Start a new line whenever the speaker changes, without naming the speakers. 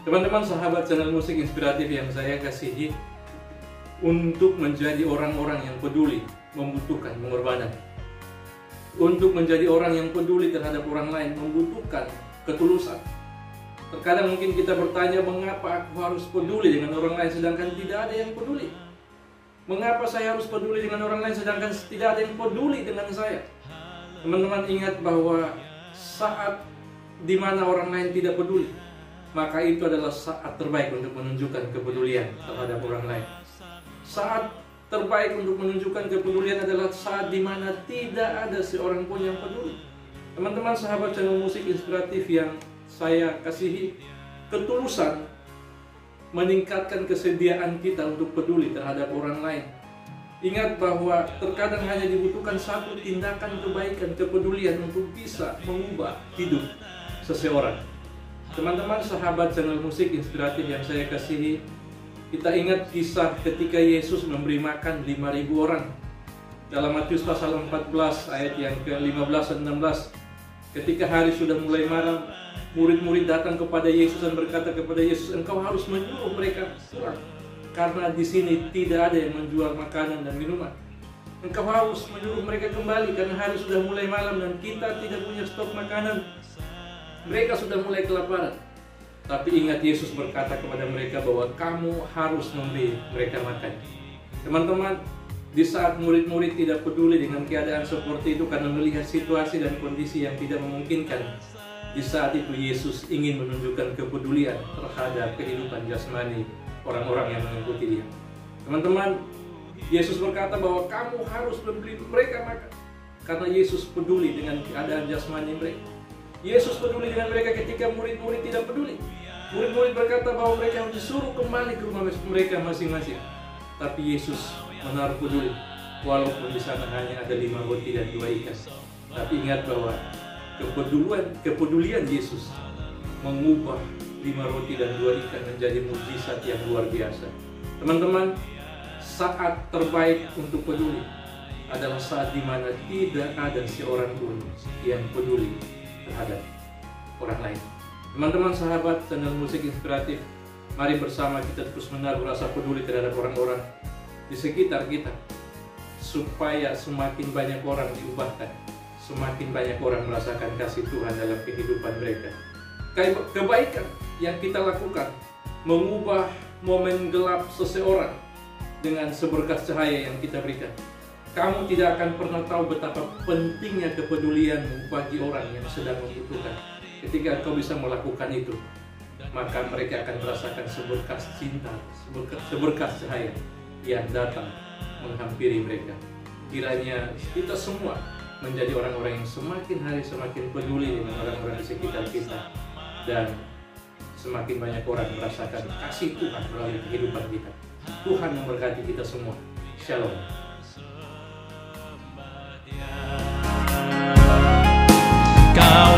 Teman-teman sahabat channel musik inspiratif yang saya kasihi, untuk menjadi orang-orang yang peduli membutuhkan pengorbanan. Untuk menjadi orang yang peduli terhadap orang lain membutuhkan ketulusan. Terkadang mungkin kita bertanya, mengapa aku harus peduli dengan orang lain sedangkan tidak ada yang peduli? Mengapa saya harus peduli dengan orang lain sedangkan tidak ada yang peduli dengan saya? Teman-teman ingat bahwa saat di mana orang lain tidak peduli, maka itu adalah saat terbaik untuk menunjukkan kepedulian terhadap orang lain. Saat terbaik untuk menunjukkan kepedulian adalah saat di mana tidak ada seorang pun yang peduli. Teman-teman sahabat channel musik inspiratif yang saya kasihi, ketulusan meningkatkan kesediaan kita untuk peduli terhadap orang lain. Ingat bahwa terkadang hanya dibutuhkan satu tindakan kebaikan, kepedulian untuk bisa mengubah hidup seseorang. Teman-teman sahabat channel musik inspiratif yang saya kasihi, kita ingat kisah ketika Yesus memberi makan 5.000 orang. Dalam Matius pasal 14 ayat yang ke-15 dan 16, ketika hari sudah mulai malam, murid-murid datang kepada Yesus dan berkata kepada Yesus, "Engkau harus menyuruh mereka pulang, karena di sini tidak ada yang menjual makanan dan minuman. Engkau harus menyuruh mereka kembali karena hari sudah mulai malam dan kita tidak punya stok makanan. Mereka sudah mulai kelaparan." Tapi ingat, Yesus berkata kepada mereka bahwa kamu harus memberi mereka makan. Teman-teman, di saat murid-murid tidak peduli dengan keadaan seperti itu karena melihat situasi dan kondisi yang tidak memungkinkan, di saat itu Yesus ingin menunjukkan kepedulian terhadap kehidupan jasmani orang-orang yang mengikuti Dia. Teman-teman, Yesus berkata bahwa kamu harus memberi mereka makan karena Yesus peduli dengan keadaan jasmani mereka. Yesus peduli dengan mereka ketika murid-murid tidak peduli. Murid-murid berkata bahwa mereka harus disuruh kembali ke rumah mereka masing-masing. Tapi Yesus menaruh peduli, walaupun di sana hanya ada 5 roti dan 2 ikan. Tapi ingat bahwa kepedulian Yesus mengubah 5 roti dan 2 ikan menjadi mukjizat yang luar biasa. Teman-teman, saat terbaik untuk peduli adalah saat dimana tidak ada seorang pun yang peduli terhadap orang lain. Teman-teman sahabat channel musik inspiratif, mari bersama kita terus menaruh rasa peduli terhadap orang-orang di sekitar kita, supaya semakin banyak orang diubahkan, semakin banyak orang merasakan kasih Tuhan dalam kehidupan mereka. Kebaikan yang kita lakukan mengubah momen gelap seseorang dengan seberkas cahaya yang kita berikan. Kamu tidak akan pernah tahu betapa pentingnya kepedulianmu bagi orang yang sedang membutuhkan. Ketika kau bisa melakukan itu, maka mereka akan merasakan seberkas cinta, seberkas cahaya yang datang menghampiri mereka. Kiranya kita semua menjadi orang-orang yang semakin hari semakin peduli dengan orang-orang di sekitar kita, dan semakin banyak orang merasakan kasih Tuhan melalui kehidupan kita. Tuhan memberkati kita semua. Shalom.
Kau